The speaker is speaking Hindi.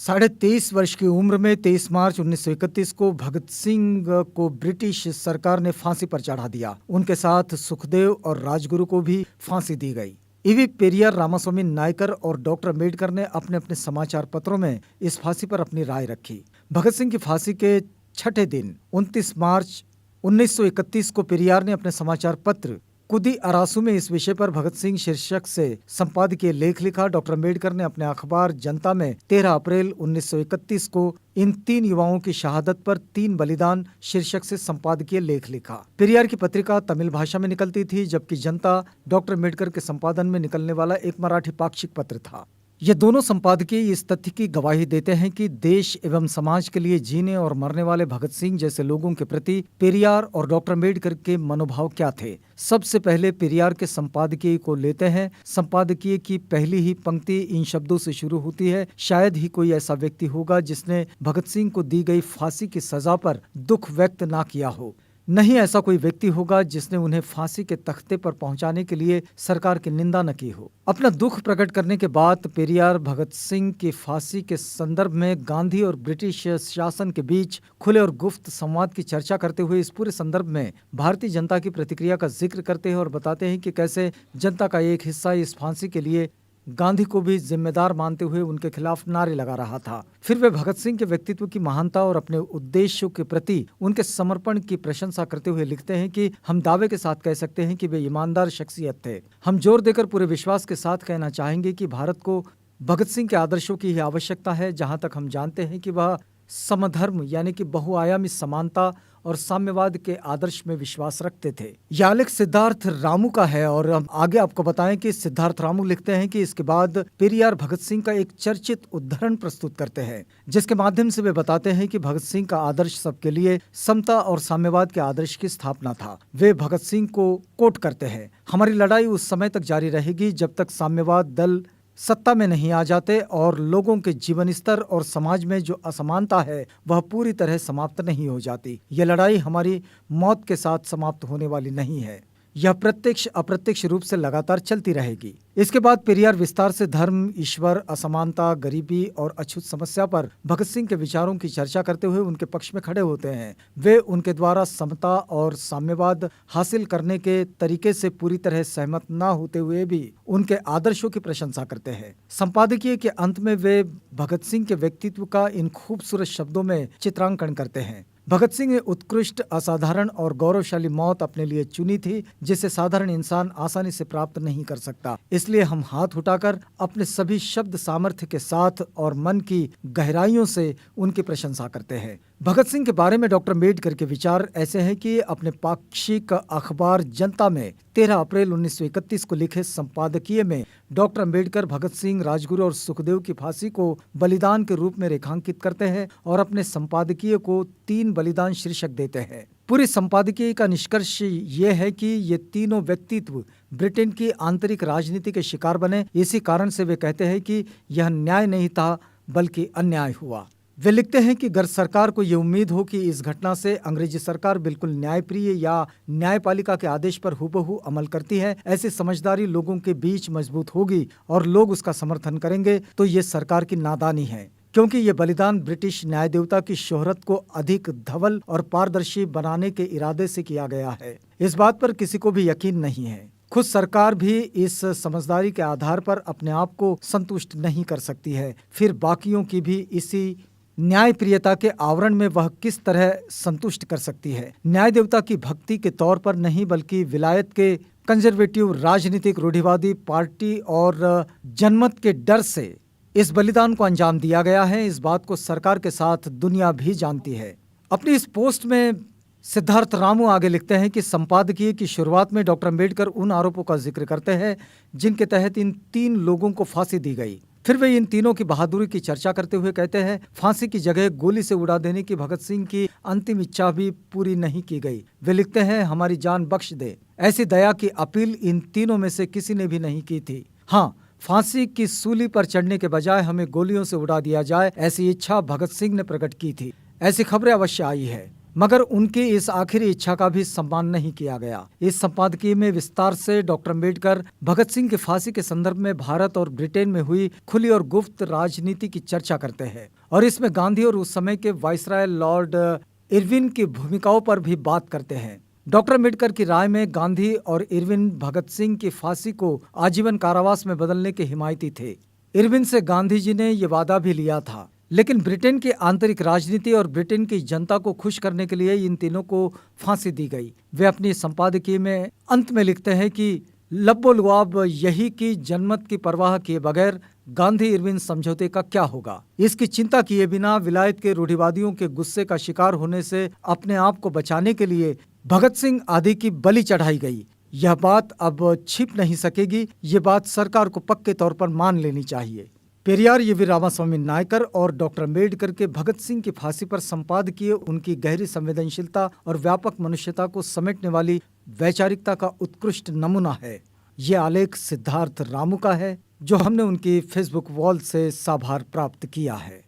23.5 वर्ष की उम्र में 23 मार्च 1931 को भगत सिंह को ब्रिटिश सरकार ने फांसी पर चढ़ा दिया। उनके साथ सुखदेव और राजगुरु को भी फांसी दी गई। ईवी पेरियार, रामास्वामी नायकर और डॉक्टर अम्बेडकर ने अपने अपने समाचार पत्रों में इस फांसी पर अपनी राय रखी। भगत सिंह की फांसी के छठे दिन 29 मार्च 1931 को पेरियार ने अपने समाचार पत्र कुदी अरासू में इस विषय पर भगत सिंह शीर्षक से संपादकीय लेख लिखा। डॉक्टर अम्बेडकर ने अपने अखबार जनता में 13 अप्रैल 1931 को इन 3 युवाओं की शहादत पर 3 बलिदान शीर्षक से संपादकीय लेख लिखा। पेरियार की पत्रिका तमिल भाषा में निकलती थी, जबकि जनता डॉक्टर अम्बेडकर के संपादन में निकलने वाला एक मराठी पाक्षिक पत्र था। ये दोनों संपादकीय इस तथ्य की गवाही देते हैं कि देश एवं समाज के लिए जीने और मरने वाले भगत सिंह जैसे लोगों के प्रति पेरियार और डॉक्टर अम्बेडकर के मनोभाव क्या थे। सबसे पहले पेरियार के संपादकीय को लेते हैं। संपादकीय की पहली ही पंक्ति इन शब्दों से शुरू होती है, शायद ही कोई ऐसा व्यक्ति होगा जिसने भगत सिंह को दी गई फांसी की सजा पर दुख व्यक्त ना किया हो। नहीं ऐसा कोई व्यक्ति होगा जिसने उन्हें फांसी के तख्ते पर पहुंचाने के लिए सरकार की निंदा न की हो। अपना दुख प्रकट करने के बाद पेरियार भगत सिंह की फांसी के संदर्भ में गांधी और ब्रिटिश शासन के बीच खुले और गुप्त संवाद की चर्चा करते हुए इस पूरे संदर्भ में भारतीय जनता की प्रतिक्रिया का जिक्र करते हैं और बताते हैं कि कैसे जनता का एक हिस्सा इस फांसी के लिए गांधी को भी जिम्मेदार मानते हुए उनके खिलाफ नारे लगा रहा था। फिर वे भगत सिंह के व्यक्तित्व की महानता और अपने उद्देश्यों के प्रति उनके समर्पण की प्रशंसा करते हुए लिखते हैं कि हम दावे के साथ कह सकते हैं कि वे ईमानदार शख्सियत थे। हम जोर देकर पूरे विश्वास के साथ कहना चाहेंगे कि भारत को भगत सिंह के आदर्शों की ही आवश्यकता है। जहाँ तक हम जानते हैं कि वह समधर्म यानी कि बहुआयामी समानता और साम्यवाद के आदर्श में विश्वास रखते थे। यह आलेख सिद्धार्थ रामू का है और हम आगे आपको बताएं कि सिद्धार्थ रामू लिखते हैं कि इसके बाद पेरियार भगत सिंह का एक चर्चित उद्धरण प्रस्तुत करते हैं, जिसके माध्यम से वे बताते हैं कि भगत सिंह का आदर्श सबके लिए समता और साम्यवाद के आदर्श की स्थापना था। वे भगत सिंह को कोट करते हैं, हमारी लड़ाई उस समय तक जारी रहेगी जब तक साम्यवाद दल सत्ता में नहीं आ जाते और लोगों के जीवन स्तर और समाज में जो असमानता है वह पूरी तरह समाप्त नहीं हो जाती। यह लड़ाई हमारी मौत के साथ समाप्त होने वाली नहीं है, यह प्रत्यक्ष अप्रत्यक्ष रूप से लगातार चलती रहेगी। इसके बाद पेरियार विस्तार से धर्म, ईश्वर, असमानता, गरीबी और अछूत समस्या पर भगत सिंह के विचारों की चर्चा करते हुए उनके पक्ष में खड़े होते हैं। वे उनके द्वारा समता और साम्यवाद हासिल करने के तरीके से पूरी तरह सहमत न होते हुए भी उनके आदर्शों की प्रशंसा करते हैं। संपादकीय के अंत में वे भगत सिंह के व्यक्तित्व का इन खूबसूरत शब्दों में चित्रांकन करते हैं। भगत सिंह ने उत्कृष्ट, असाधारण और गौरवशाली मौत अपने लिए चुनी थी, जिसे साधारण इंसान आसानी से प्राप्त नहीं कर सकता। इसलिए हम हाथ उठाकर अपने सभी शब्द सामर्थ्य के साथ और मन की गहराइयों से उनकी प्रशंसा करते हैं। भगत सिंह के बारे में डॉक्टर अम्बेडकर के विचार ऐसे हैं कि अपने पाक्षिक अखबार जनता में 13 अप्रैल 1931 को लिखे संपादकीय में डॉक्टर अम्बेडकर भगत सिंह, राजगुरु और सुखदेव की फांसी को बलिदान के रूप में रेखांकित करते हैं और अपने संपादकीय को 3 बलिदान शीर्षक देते हैं। पूरी संपादकीय का निष्कर्ष ये है कि ये तीनों व्यक्तित्व ब्रिटेन की आंतरिक राजनीति के शिकार बने। इसी कारण से वे कहते हैं कि यह न्याय नहीं था बल्कि अन्याय हुआ। वे लिखते हैं कि अगर सरकार को ये उम्मीद हो कि इस घटना से अंग्रेजी सरकार बिल्कुल न्यायप्रिय या न्यायपालिका के आदेश पर हुबहू अमल करती है, ऐसी समझदारी लोगों के बीच मजबूत होगी और लोग उसका समर्थन करेंगे, तो ये सरकार की नादानी है, क्योंकि ये बलिदान ब्रिटिश न्याय देवता की शोहरत को अधिक धवल और पारदर्शी बनाने के इरादे से किया गया है। इस बात पर किसी को भी यकीन नहीं है। खुद सरकार भी इस समझदारी के आधार पर अपने आप को संतुष्ट नहीं कर सकती है, फिर बाकियों की भी इसी न्यायप्रियता के आवरण में वह किस तरह संतुष्ट कर सकती है। न्याय देवता की भक्ति के तौर पर नहीं, बल्कि विलायत के कंजर्वेटिव राजनीतिक रूढ़िवादी पार्टी और जनमत के डर से इस बलिदान को अंजाम दिया गया है। इस बात को सरकार के साथ दुनिया भी जानती है। अपनी इस पोस्ट में सिद्धार्थ रामू आगे लिखते हैं कि संपादकीय की शुरुआत में डॉक्टर अम्बेडकर उन आरोपों का जिक्र करते हैं जिनके तहत इन 3 लोगों को फांसी दी गई। फिर वे इन तीनों की बहादुरी की चर्चा करते हुए कहते हैं, फांसी की जगह गोली से उड़ा देने की भगत सिंह की अंतिम इच्छा भी पूरी नहीं की गई। वे लिखते हैं, हमारी जान बख्श दे। ऐसी दया की अपील इन तीनों में से किसी ने भी नहीं की थी। हाँ, फांसी की सूली पर चढ़ने के बजाय हमें गोलियों से उड़ा दिया जाए, ऐसी इच्छा भगत सिंह ने प्रकट की थी। ऐसी खबरें अवश्य आई है। मगर उनकी इस आखिरी इच्छा का भी सम्मान नहीं किया गया। इस संपादकीय में विस्तार से डॉक्टर अम्बेडकर भगत सिंह की फांसी के संदर्भ में भारत और ब्रिटेन में हुई खुली और गुप्त राजनीति की चर्चा करते हैं और इसमें गांधी और उस समय के वाइसराय लॉर्ड इरविन की भूमिकाओं पर भी बात करते हैं। डॉक्टर अम्बेडकर की राय में गांधी और इरविन भगत सिंह की फांसी को आजीवन कारावास में बदलने के हिमायती थे। इरविन से गांधी जी ने ये वादा भी लिया था, लेकिन ब्रिटेन की आंतरिक राजनीति और ब्रिटेन की जनता को खुश करने के लिए इन तीनों को फांसी दी गई। वे अपनी संपादकीय में अंत में लिखते हैं कि लब्बो-लुआब यही कि जनमत की परवाह किए बगैर गांधी इरविन समझौते का क्या होगा। इसकी चिंता किए बिना विलायत के रूढ़िवादियों के गुस्से का शिकार होने से अपने आप को बचाने के लिए भगत सिंह आदि की बलि चढ़ाई गई। यह बात अब छिप नहीं सकेगी। ये बात सरकार को पक्के तौर पर मान लेनी चाहिए। पेरियार ईवी रामास्वामी नायकर और डॉक्टर अम्बेडकर के भगत सिंह की फांसी पर संपादकीय उनकी गहरी संवेदनशीलता और व्यापक मनुष्यता को समेटने वाली वैचारिकता का उत्कृष्ट नमूना है। ये आलेख सिद्धार्थ रामू का है, जो हमने उनकी फेसबुक वॉल से साभार प्राप्त किया है।